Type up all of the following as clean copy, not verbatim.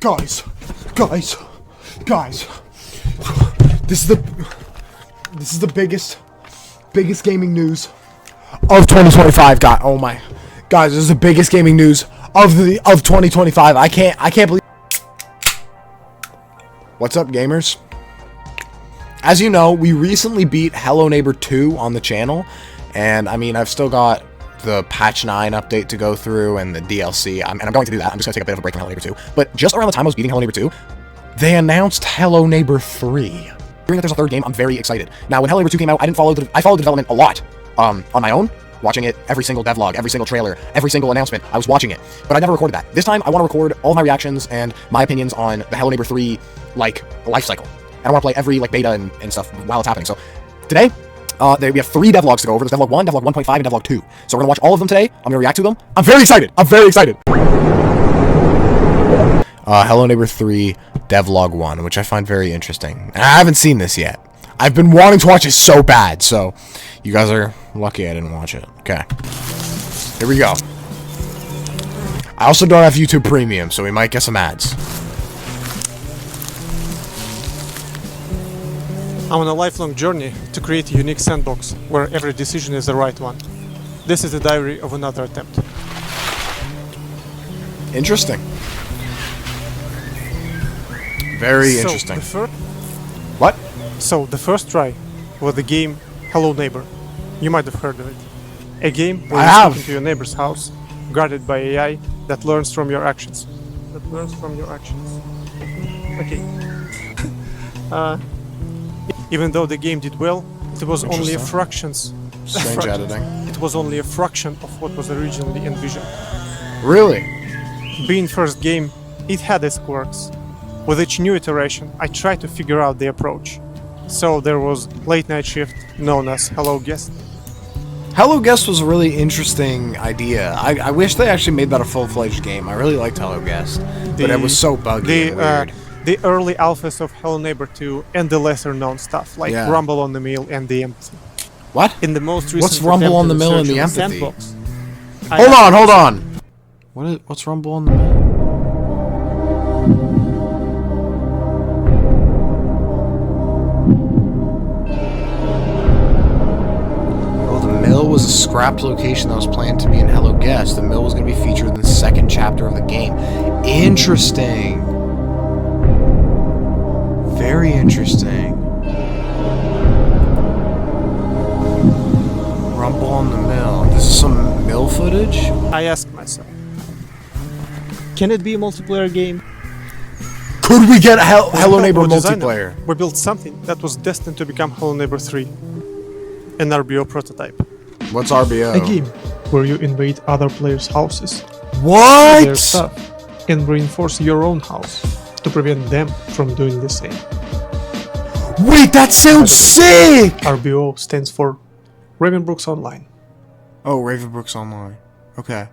Guys. This is the biggest gaming news of 2025. God, oh my, guys, this is the biggest gaming news of 2025. I can't believe. What's up, gamers? As you know, we recently beat Hello Neighbor 2 on the channel, and I mean, I've still got the patch 9 update to go through and the DLC, and I'm going to do that. I'm just going to take a bit of a break from Hello Neighbor 2. But just around the time I was beating Hello Neighbor 2, they announced Hello Neighbor 3. Hearing that there's a third game, I'm very excited. Now, when Hello Neighbor 2 came out, I followed the development a lot on my own, watching it, every single devlog, every single trailer, every single announcement. I was watching it, but I never recorded that. This time, I want to record all my reactions and my opinions on the Hello Neighbor 3 life cycle. And I want to play every beta and stuff while it's happening. So today, we have 3 devlogs to go over. There's devlog 1, devlog 1.5, and devlog 2. So we're gonna watch all of them today. I'm gonna react to them. I'm very excited. Hello Neighbor 3 devlog 1, which I find very interesting. I haven't seen this yet. I've been wanting to watch it so bad, so you guys are lucky I didn't watch it. Okay, here we go. I also don't have YouTube Premium, so we might get some ads. I'm on a lifelong journey to create a unique sandbox where every decision is the right one. This is the diary of another attempt. Interesting. Very interesting. What? So, the first try was the game Hello Neighbor. You might have heard of it. A game where you sneak into your neighbor's house, guarded by AI that learns from your actions. Okay. Even though the game did well, it was only a fraction. Strange editing. It was only a fraction of what was originally envisioned. Really? Being first game, it had its quirks. With each new iteration, I tried to figure out the approach. So there was Late Night Shift, known as Hello Guest. Hello Guest was a really interesting idea. I wish they actually made that a full-fledged game. I really liked Hello Guest, but it was so buggy and weird. The early alphas of Hello Neighbor 2 and the lesser-known stuff, like Rumble on the Mill and the Empathy. What? In the most recent What's Rumble on the Mill and the Empathy? Sandbox, hold on! What's Rumble on the Mill? Well, the mill was a scrapped location that was planned to be in Hello Guest. The mill was going to be featured in the second chapter of the game. Interesting! Very interesting. Rumble on the Mill. This is some mill footage? I asked myself, can it be a multiplayer game? Could we get Hello Neighbor multiplayer? We built something that was destined to become Hello Neighbor 3. An RBO prototype. What's RBO? A game where you invade other players' houses. What? Their stuff, and reinforce your own house to prevent them from doing the same. Wait, that sounds sick! RBO stands for Ravenbrooks Online. Oh, Ravenbrooks Online. Okay.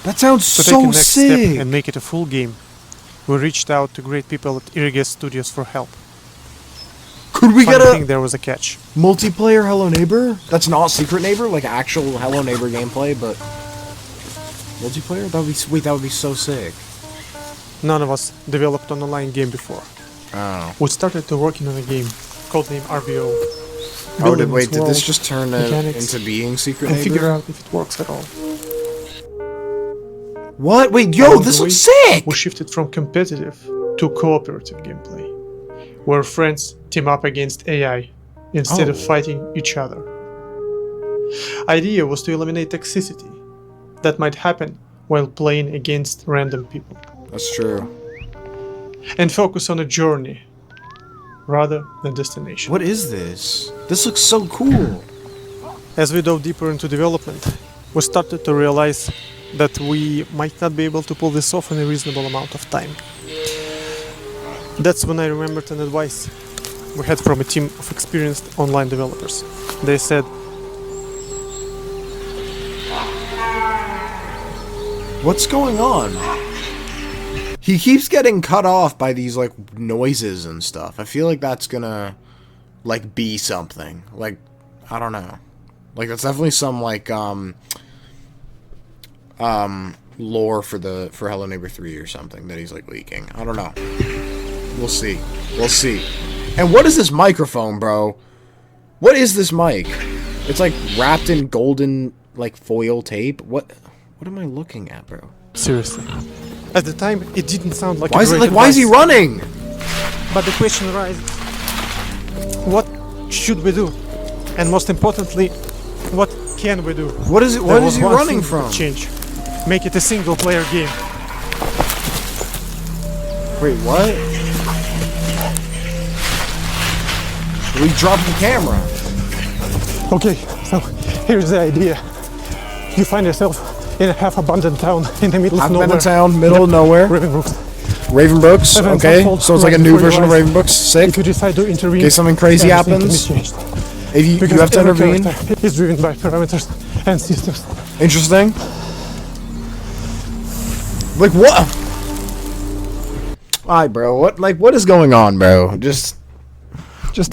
That sounds so so take a next sick! step and make it a full game. We reached out to great people at Irriguez Studios for help. Could we get I think there was a catch. Multiplayer Hello Neighbor? That's not Secret Neighbor, like actual Hello Neighbor gameplay, but multiplayer? That would be sweet. That would be so sick. None of us developed an online game before. Oh. We started to working on a game, codename RBO. Oh, did this just turn into being Secret Neighbor? And figure out if it works at all. What? Wait, yo, this looks sick! We shifted from competitive to cooperative gameplay, where friends team up against AI instead of fighting each other. Idea was to eliminate toxicity that might happen while playing against random people. That's true. And focus on a journey rather than destination. What is this? This looks so cool. As we dove deeper into development, we started to realize that we might not be able to pull this off in a reasonable amount of time. That's when I remembered an advice we had from a team of experienced online developers. They said, what's going on? He keeps getting cut off by these, like, noises and stuff. I feel like that's gonna, like, be something. Like, I don't know. Like, that's definitely some, like, lore for Hello Neighbor 3 or something that he's like leaking. I don't know. We'll see. We'll see. And what is this microphone, bro? What is this mic? It's like wrapped in golden like foil tape. What am I looking at, bro? Seriously. At the time, it didn't sound like why a is it great like? Why is he advice. running? But the question arises: what should we do? And most importantly, what can we do? What is it? What is he running from? Change. Make it a single-player game. Wait, what? We dropped the camera. Okay, so here's the idea. You find yourself in a half-abandoned town in the middle of nowhere. Half-abandoned town, middle of nowhere. Ravenbrooks, okay. So it's like a new version of Ravenbrooks. Sick. If you decide to intervene, okay, something crazy happens. If you have to intervene. It's driven by parameters and systems. Interesting. Like what? Alright, bro. What is going on, bro? Just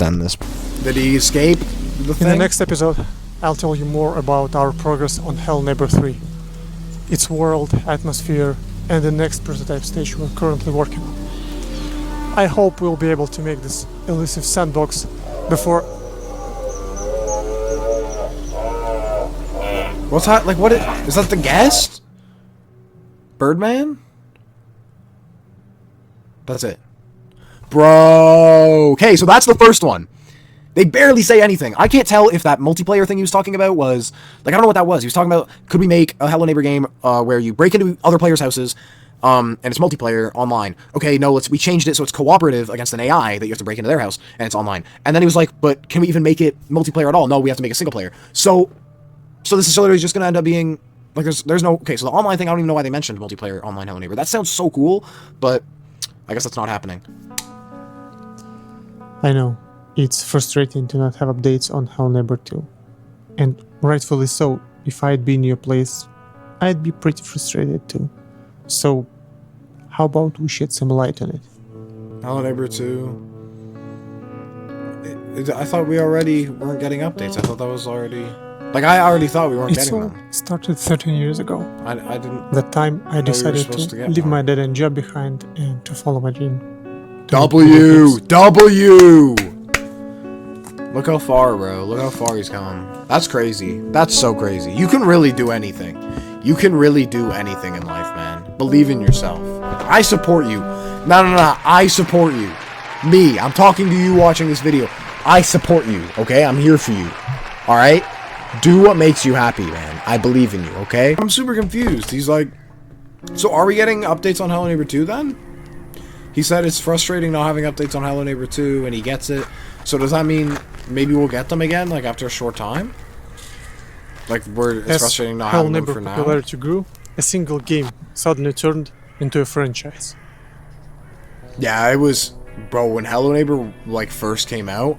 end this. Did he escape the thing? In the next episode, I'll tell you more about our progress on Hello Neighbor 3, its world, atmosphere, and the next prototype stage we're currently working on. I hope we'll be able to make this elusive sandbox before... What's that? Like, what is that the guest? Birdman? That's it. Bro. Okay, so that's the first one. They barely say anything. I can't tell if that multiplayer thing he was talking about was... Like, I don't know what that was. He was talking about, could we make a Hello Neighbor game where you break into other players' houses, and it's multiplayer online. Okay, no, we changed it so it's cooperative against an AI that you have to break into their house, and it's online. And then he was like, but can we even make it multiplayer at all? No, we have to make a single player. So this is literally just going to end up being... Like, there's no... Okay, so the online thing, I don't even know why they mentioned multiplayer online Hello Neighbor. That sounds so cool, but I guess that's not happening. I know. It's frustrating to not have updates on Hello Neighbor 2. And rightfully so. If I'd be in your place, I'd be pretty frustrated too. So, how about we shed some light on it? Hello Neighbor 2... I thought we already weren't getting updates. I thought that was already... Like, I already thought we weren't getting them. It started 13 years ago. I didn't... That time, I decided to leave my dead-end job behind and to follow my dream. W! Look how far, bro. Look how far he's come. That's crazy. That's so crazy. You can really do anything. You can really do anything in life, man. Believe in yourself. I support you. No. I support you. Me. I'm talking to you watching this video. I support you, okay? I'm here for you. Alright? Do what makes you happy, man. I believe in you, okay? I'm super confused. He's like... So are we getting updates on Hello Neighbor 2 then? He said it's frustrating not having updates on Hello Neighbor 2, and he gets it. So does that mean maybe we'll get them again, like after a short time? Like, it's frustrating not having them for now? As Hello Neighbor popularity grew, a single game suddenly turned into a franchise. Yeah, it was... Bro, when Hello Neighbor, like, first came out,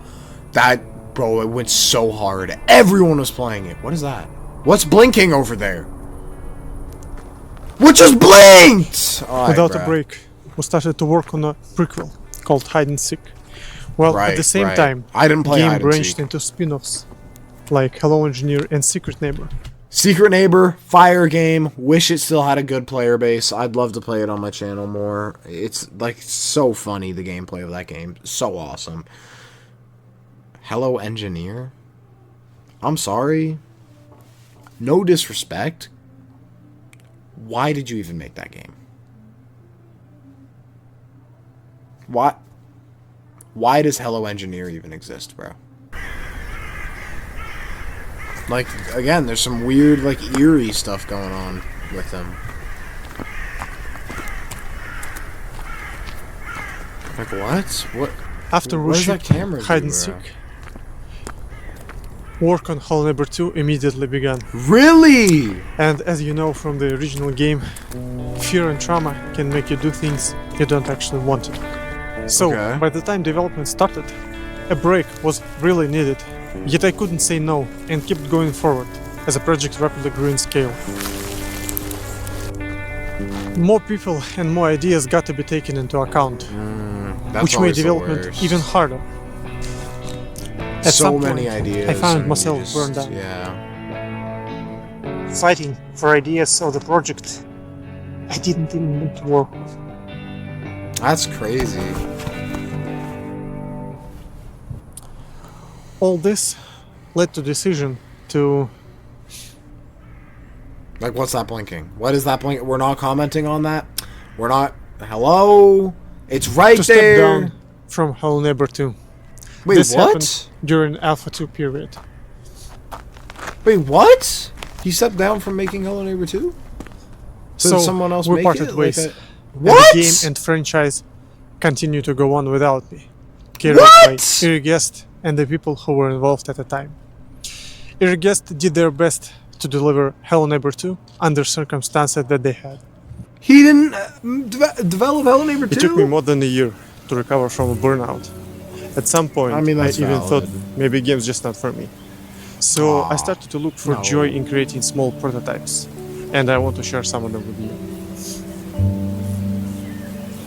Bro, it went so hard. Everyone was playing it. What is that? What's blinking over there? What just blinked? Without a break, we started to work on a prequel called Hide and Seek. Well, at the same time, I didn't play the game Hide and branched Seek. into spin-offs like Hello Engineer and Secret Neighbor. Secret Neighbor, fire game. Wish it still had a good player base. I'd love to play it on my channel more. It's like so funny, the gameplay of that game. So awesome. Hello Engineer? I'm sorry. No disrespect. Why did you even make that game? Why does Hello Engineer even exist, bro? Like, again, there's some weird, like, eerie stuff going on with them. Like, what? What? After we shipped Hide and Seek, work on Hello Neighbor 2 immediately began. Really? And as you know from the original game, fear and trauma can make you do things you don't actually want to do. So, by the time development started, a break was really needed, yet I couldn't say no and kept going forward as the project rapidly grew in scale. More people and more ideas got to be taken into account, which made development even harder. At so many ideas. I found myself burned out. Yeah. Fighting for ideas of the project I didn't even want to work. That's crazy. All this led to decision to Like, what's that blinking? What is that blinking? We're not commenting on that. We're not. Hello? It's right step there. down from Hello Neighbor 2. Wait, This what? happened during Alpha 2 period. Wait, what? He stepped down from making Hello Neighbor 2? So did someone else we make parted it? ways. Like And the game and franchise continue to go on without me. Carried by What? Eerie Guest and the people who were involved at the time. Eerie Guest did their best to deliver Hello Neighbor 2 under circumstances that they had. He didn't develop Hello Neighbor 2? It took me more than a year to recover from a burnout. At some point, I mean, that's even valid. thought maybe game's just not for me. So I started to look for No. joy in creating small prototypes, and I want to share some of them with you.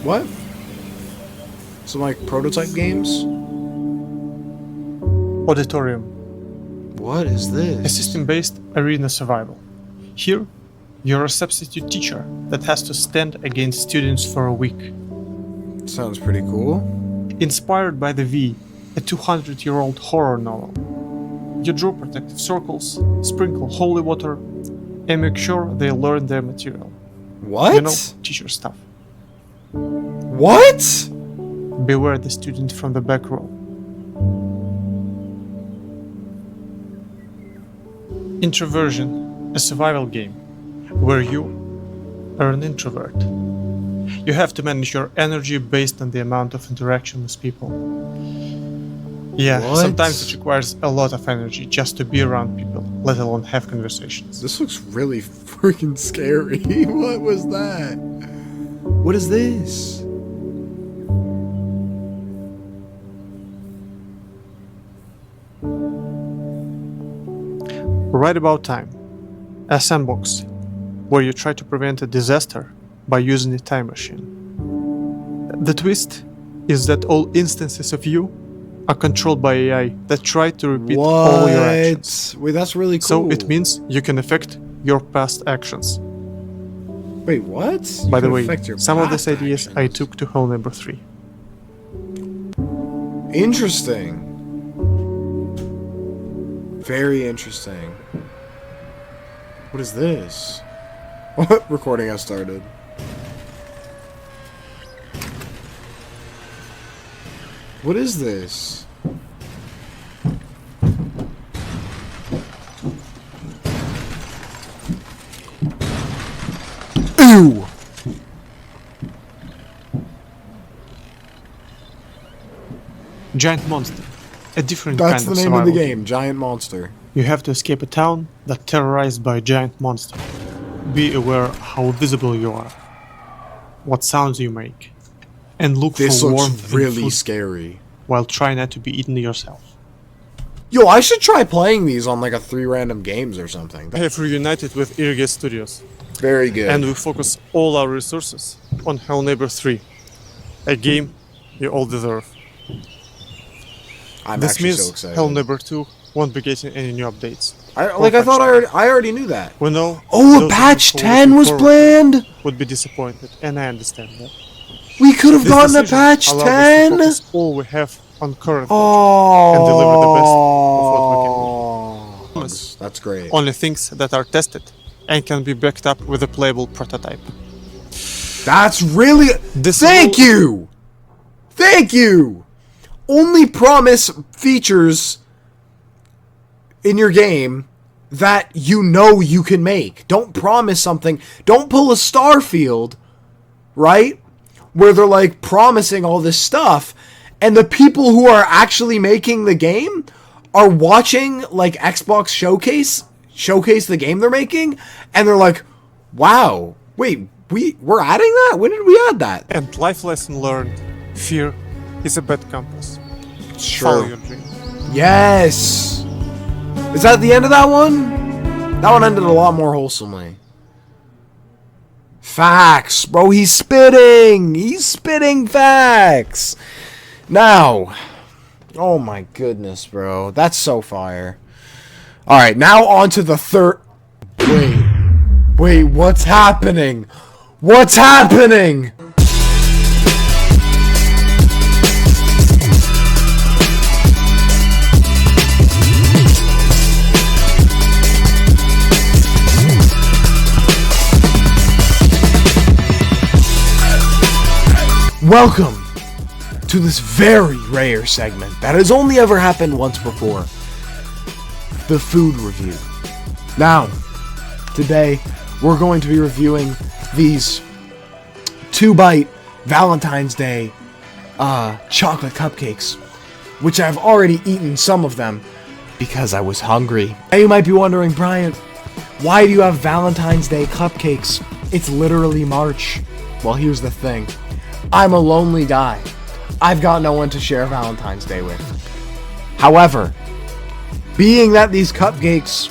What? Some, like, prototype games? Auditorium, What is this? a system-based arena survival. Here, you're a substitute teacher that has to stand against students for a week. Sounds pretty cool. Inspired by The V, a 200-year-old horror novel. You draw protective circles, sprinkle holy water, and make sure they learn their material. What? You know, teacher stuff. What? Beware the student from the back row. Introversion, a survival game, where you are an introvert. You have to manage your energy based on the amount of interaction with people. Yeah, What? sometimes it requires a lot of energy just to be around people, let alone have conversations. This looks really freaking scary. What was that? What is this? Right about time, a sandbox, where you try to prevent a disaster by using a time machine. The twist is that all instances of you are controlled by AI that try to repeat all your actions. Wait, that's really cool. So it means you can affect your past actions. Wait, what? You By the can way, affect your some of past these ideas I actions. took to Hello Neighbor 3. Interesting. Very interesting. What is this? What? Recording has started. What is this? Ew! Giant monster, a different That's kind the of name of the survival game, Giant Monster. You have to escape a town that's terrorized by a giant monster. Be aware how visible you are, what sounds you make, and look This for looks warmth in really food scary. while trying not to be eaten yourself. Yo, I should try playing these on like a 3 random games or something. I have reunited with Irrigate Studios, Very good. and we focus all our resources on Hello Neighbor 3, a game you all deserve. I'm This actually means so excited. Hello Neighbor 2 won't be getting any new updates. I thought I already knew that. We know Oh, those a of patch you who are 10 looking was forward to planned? it would be disappointed, and I understand that. We could have This gotten a decision patch allowed us to 10? focus all we have on current Oh. and deliver the best of what we can do. That's great. only things that are tested and can be backed up with a playable prototype. That's really... This Thank will- you! Thank you! Only promise features in your game that you know you can make. Don't promise something. Don't pull a Starfield, right? Where they're like promising all this stuff, and the people who are actually making the game are watching like Xbox showcase the game they're making, and they're like, wow, wait, we're adding that? When did we add that? And life lesson learned: fear is a bad compass. Sure. Follow your dream. Yes! Is that the end of that one? That one ended a lot more wholesomely. Facts, bro. He's spitting! He's spitting facts! Now. Oh my goodness, bro. That's so fire. Alright, now on to the third... Wait, what's happening? What's happening? Welcome to this very rare segment that has only ever happened once before. The food review. Now, today we're going to be reviewing these 2-bite Valentine's Day chocolate cupcakes, which I've already eaten some of them because I was hungry. And you might be wondering, Brian, why do you have Valentine's Day cupcakes? It's literally March. Well, here's the thing. I'm a lonely guy. I've got no one to share Valentine's Day with. However, being that these cupcakes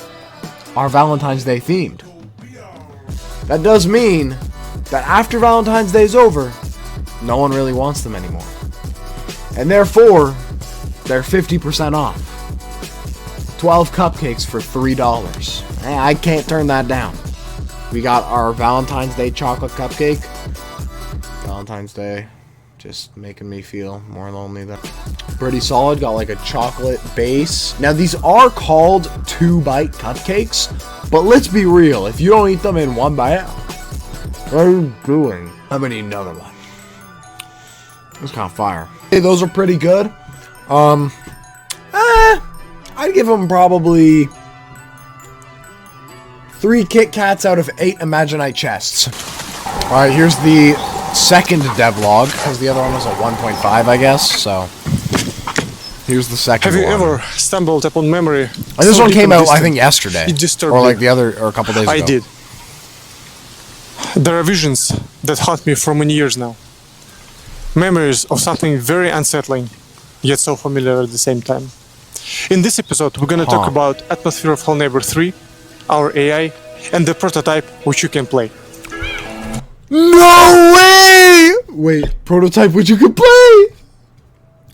are Valentine's Day themed, that does mean that after Valentine's Day is over, no one really wants them anymore. And therefore, they're 50% off. 12 cupcakes for $3. I can't turn that down. We got our Valentine's Day chocolate cupcake. Valentine's Day, just making me feel more lonely though. Pretty solid, got like a chocolate base. Now these are called 2-bite cupcakes, but let's be real, if you don't eat them in one bite, what are you doing? I'm gonna eat another one. It's kind of fire. Hey, those are pretty good. I'd give them probably 3 Kit Kats out of 8 Imaginite chests. Alright, here's the second devlog, because the other one was at 1.5, I guess, so here's the second one. Have you ever stumbled upon memory? This one came out, I think, yesterday. It disturbed or like the other, or a couple days ago. I did. There are visions that haunt me for many years now. Memories of something very unsettling, yet so familiar at the same time. In this episode, we're gonna talk about Atmosphere of Hell Neighbor 3, our AI, and the prototype which you can play. No way! Wait, prototype which you can play?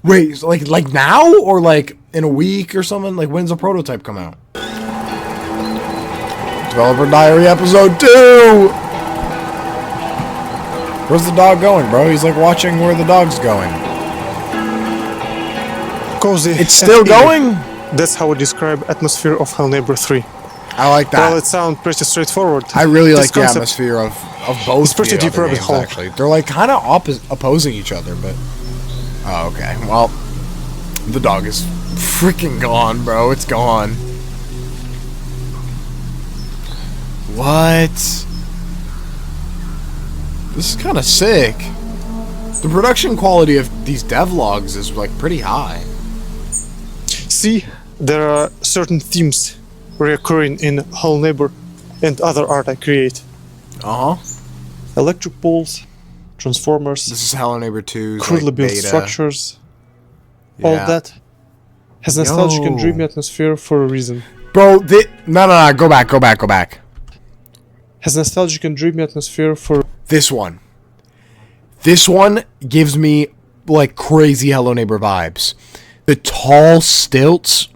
Wait, so like now? Or like in a week or something? Like when's the prototype come out? Developer Diary Episode 2! Where's the dog going, bro? He's like watching where the dog's going. Cozy. It's still going? That's how we describe Atmosphere of Hell Neighbor 3. I like that. Well, it sounds pretty straightforward. I really like the atmosphere of both. It's pretty deep rabbit hole. Actually, they're like kind of opposing each other, but oh, okay. Well, the dog is freaking gone, bro. It's gone. What? This is kind of sick. The production quality of these devlogs is like pretty high. See, there are certain themes recurring in Hell Neighbor and other art I create. Electric poles, transformers. This is Hello Neighbor 2's crudely built structures. Yeah. All that has nostalgic and dreamy atmosphere for a reason. Bro, no, go back. Has nostalgic and dreamy atmosphere for this one. This one gives me like crazy Hello Neighbor vibes. The tall stilts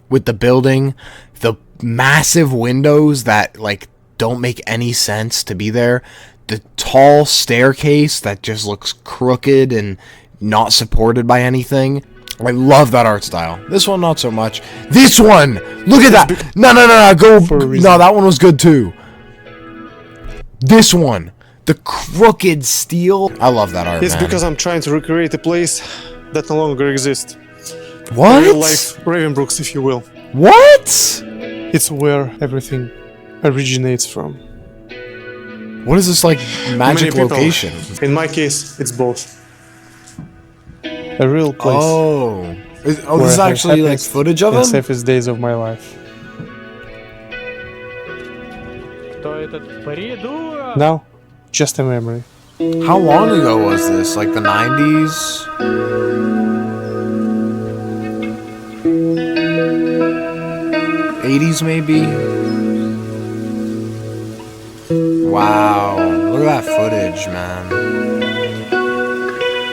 with the building, the massive windows that like don't make any sense to be there, the tall staircase that just looks crooked and not supported by anything. I love that art style. This one not so much. This one, look at that. No, that one was good too. This one, the crooked steel. I love that art. It's because I'm trying to recreate a place that no longer exists. What? Real life Ravenbrooks, if you will. What? It's where everything originates from. What is this, like, magic location? In my case, it's both. A real place. Oh. This is actually, like, footage of the safest days of my life. Now, just a memory. How long ago was this? Like the 90s? '80s maybe? Wow, look at that footage, man.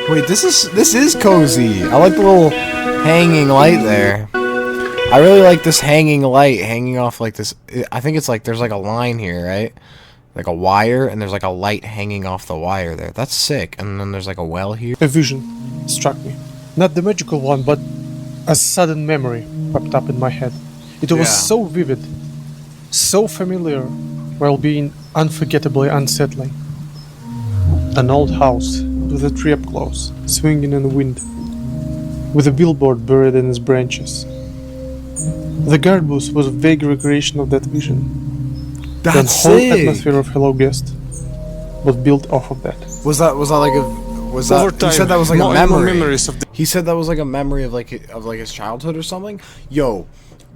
Wait, this is cozy. I like the little hanging light there. I really like this hanging light hanging off like this. I think it's like there's like a line here, right? like a wire, and there's like a light hanging off the wire there. That's sick. And then there's like a well here. A vision struck me. Not the magical one, but a sudden memory popped up in my head. It was so vivid, so familiar, while being unforgettably unsettling. An old house with a tree up close, swinging in the wind, with a billboard buried in its branches. The guard booth was a vague recreation of that vision. That's the whole sick. atmosphere of Hello Guest was built off of that. Was that like a Over time, he said that was like a more and more memory. memories of the He said that was like a memory of like his childhood or something. Yo,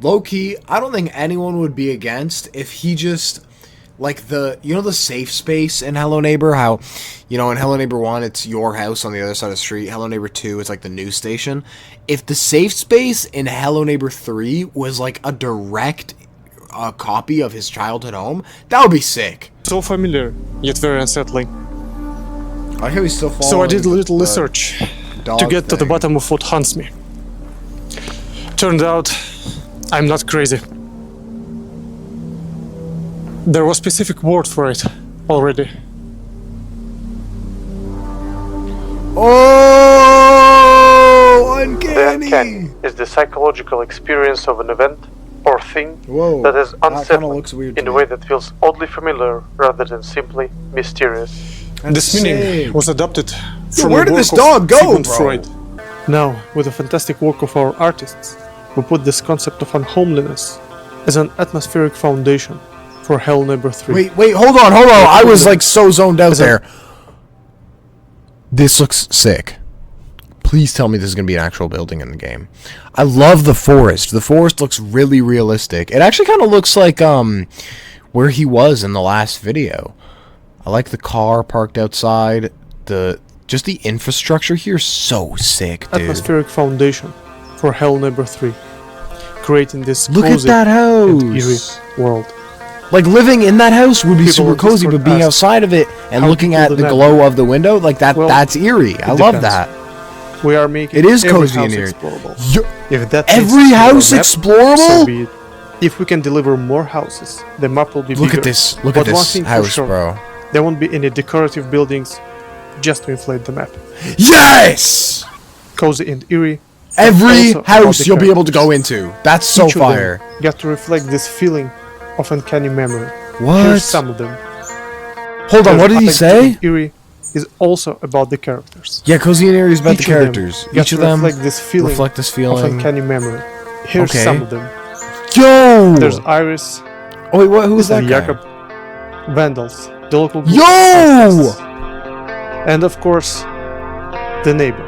low key, I don't think anyone would be against if he just like the safe space in Hello Neighbor, how in Hello Neighbor 1 it's your house on the other side of the street. Hello Neighbor 2 it's like the news station. If the safe space in Hello Neighbor 3 was like a direct copy of his childhood home, that would be sick. so familiar, yet very unsettling. I like how he's still following. So I did a little research to get to the thing. bottom of what haunts me. Turned out, I'm not crazy. There was a specific word for it already. Oh, uncanny! The uncanny is the psychological experience of an event or thing Whoa, that is kinda unsettling looks weird in to a me. way that feels oddly familiar rather than simply mysterious. This meaning sick. was adopted from where a did work this of dog go, Sigmund bro? Freud. Now, with the fantastic work of our artists, we put this concept of unhomeliness as an atmospheric foundation for Hell Neighbor 3. Wait, hold on. I was like so zoned out there. This looks sick. Please tell me this is going to be an actual building in the game. I love the forest. The forest looks really realistic. It actually kind of looks like where he was in the last video. I like the car parked outside. Just the infrastructure here is so sick, dude. Atmospheric foundation for Hell Neighbor 3, creating this Look at cozy that and eerie house. world. Like living in that house would be People super on cozy, Discord but being asked, outside of it and how looking to at build the an glow of the window, like Well, that's eerie. I love depends. that. We are making It is every cozy in house here. explorable. Yo- If that Every makes it house to the map, explorable? so be it. If we can deliver more houses, the map will be Look bigger. at this. Look But at one this thing for house, sure, bro. there won't be any decorative buildings just to inflate the map. Yes! Cozy and eerie. Every also about house the you'll be able to go characters. into. That's so Each of them fire. got to reflect this feeling of uncanny memory. What? Here's some of them. Hold on, what did he Cozy say? and eerie is also about the characters. Yeah, Cozy and Eerie is about Each the of them characters. got Each to of them reflect this feeling reflect this of feeling. uncanny memory. Here's Okay. some of them. Yo! There's Iris, Oh wait, what? Who was that guy? Jakob, Vandals, the local Yo! artists, and of course, the neighbor.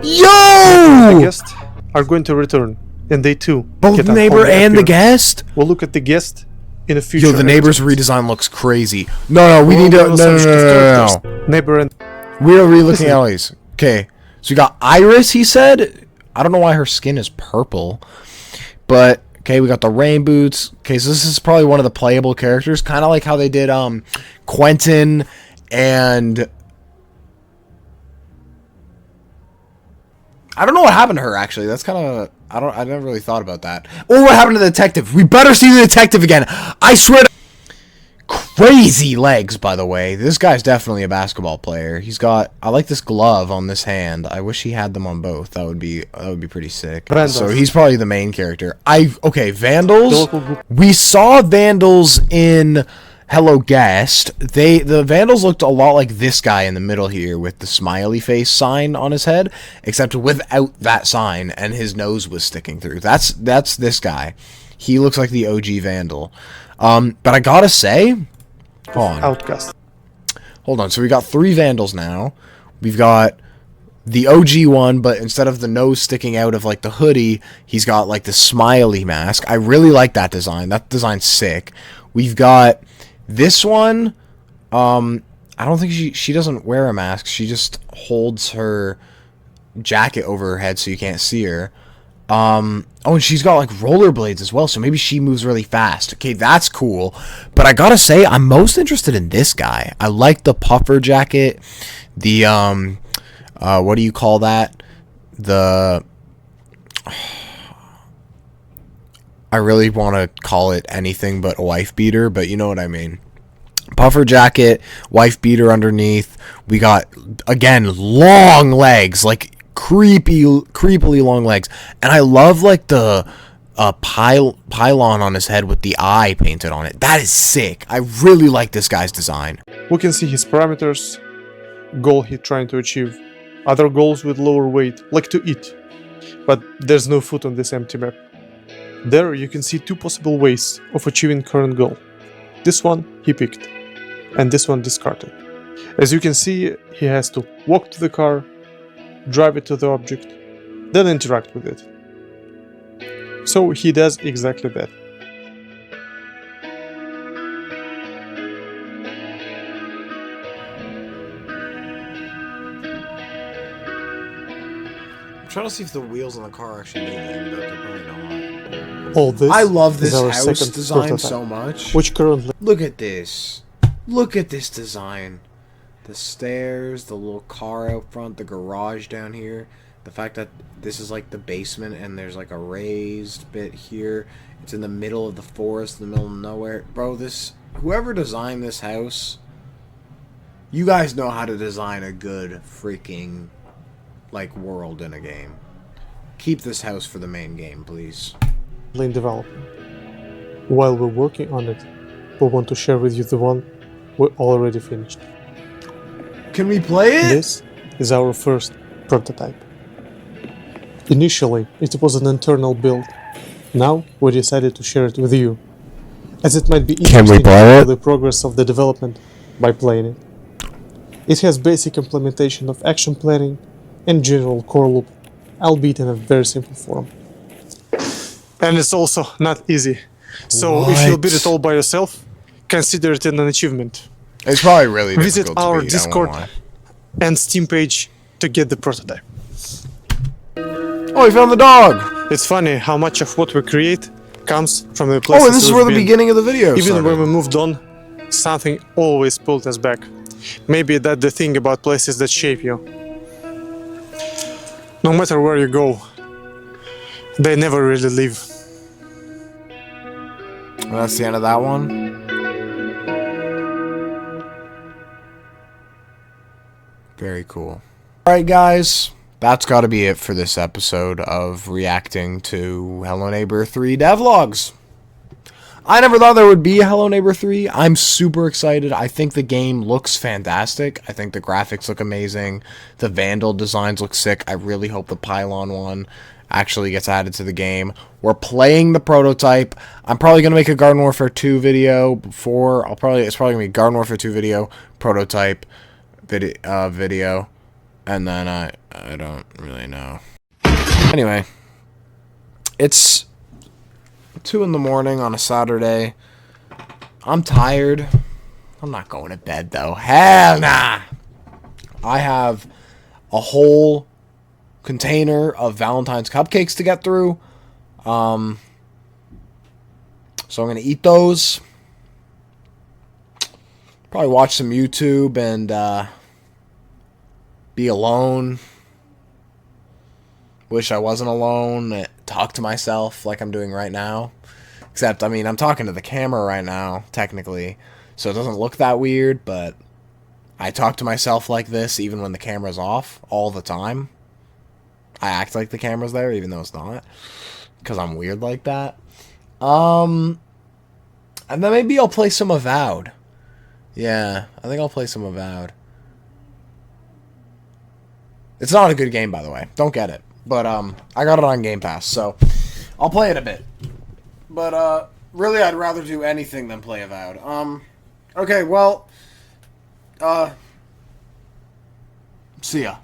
The Yo! guests are going to return, and they too Both get the a neighbor homely and the appearance. guest? We'll look at the guest in a future. Yo, the neighbor's episode. redesign looks crazy. No, we need to. We'll No. switch to characters. Neighbor and We're re-looking Listen. alleys. Okay, so we got Iris. He said, I don't know why her skin is purple, but okay, we got the rain boots. Okay, so this is probably one of the playable characters, kind of like how they did Quentin and I don't know what happened to her actually. That's kind of I never really thought about that. Or what happened to the detective? We better see the detective again. I swear to crazy legs, by the way. This guy's definitely a basketball player. He's got I like this glove on this hand. I wish he had them on both. That would be pretty sick. Vandals. So he's probably the main character. the Vandals. local group. We saw Vandals in Hello Guest. The Vandals looked a lot like this guy in the middle here with the smiley face sign on his head, except without that sign and his nose was sticking through. That's this guy. He looks like the OG Vandal. But I gotta say, Outcast. hold on. So we got 3 Vandals now. We've got the OG one, but instead of the nose sticking out of like the hoodie, he's got like the smiley mask. I really like that design. That design's sick. We've got this one. I don't think she doesn't wear a mask. She just holds her jacket over her head so you can't see her. Oh, and she's got like rollerblades as well, so maybe she moves really fast. Okay, that's cool. But I gotta say, I'm most interested in this guy. I like the puffer jacket. The what do you call that? I really want to call it anything but a wife beater, but you know what I mean. puffer jacket, wife beater underneath. We got, again, long legs, like creepily long legs. And I love like the pylon on his head with the eye painted on it. That is sick. I really like this guy's design. We can see his parameters, goal he's trying to achieve, other goals with lower weight, like to eat. But there's no food on this empty map. There you can see two possible ways of achieving current goal. This one he picked, and this one discarded. As you can see, he has to walk to the car, drive it to the object, then interact with it. So he does exactly that. I'm trying to see if the wheels on the car are actually moving, but they're probably not. All this I love this is our house second design prototype, so much. which currently Look at this. Look at this design. The stairs, the little car out front, the garage down here. The fact that this is like the basement and there's like a raised bit here. It's in the middle of the forest, in the middle of nowhere. Bro, whoever designed this house, you guys know how to design a good freaking like world in a game. Keep this house for the main game, please. in development. While we're working on it, we want to share with you the one we already finished. Can we play it? This is our first prototype. Initially, it was an internal build. Now, we decided to share it with you, as it might be interesting to follow the progress of the development by playing it. It has basic implementation of action planning and general core loop, albeit in a very simple form. And it's also not easy. So if you build it all by yourself, consider it an achievement. It's probably really difficult Visit to our beat, Discord I won't lie. and Steam page to get the prototype. Oh, we found the dog! It's funny how much of what we create comes from the places Oh, and this is we've where the been. beginning of the video Even started. when we moved on, something always pulled us back. Maybe that's the thing about places that shape you. No matter where you go, they never really leave. Well, that's the end of that one. Very cool. Alright guys, that's got to be it for this episode of reacting to Hello Neighbor 3 devlogs. I never thought there would be a Hello Neighbor 3. I'm super excited. I think the game looks fantastic. I think the graphics look amazing. The Vandal designs look sick. I really hope the Pylon one actually gets added to the game. We're playing the prototype. I'm probably going to make a Garden Warfare 2 video before. It's probably going to be Garden Warfare 2 video, prototype video, and then I don't really know. Anyway, it's 2 in the morning on a Saturday. I'm tired. I'm not going to bed though. Hell nah. I have a whole container of Valentine's cupcakes to get through. So I'm going to eat those. Probably watch some YouTube and be alone. Wish I wasn't alone. Talk to myself like I'm doing right now. Except, I mean, I'm talking to the camera right now, technically. So it doesn't look that weird, but I talk to myself like this even when the camera's off all the time. I act like the camera's there even though it's not. Because I'm weird like that. And then maybe I'll play some Avowed. Yeah, I think I'll play some Avowed. It's not a good game, by the way. Don't get it. But I got it on Game Pass, so I'll play it a bit. But really, I'd rather do anything than play Avowed. Okay, well, see ya.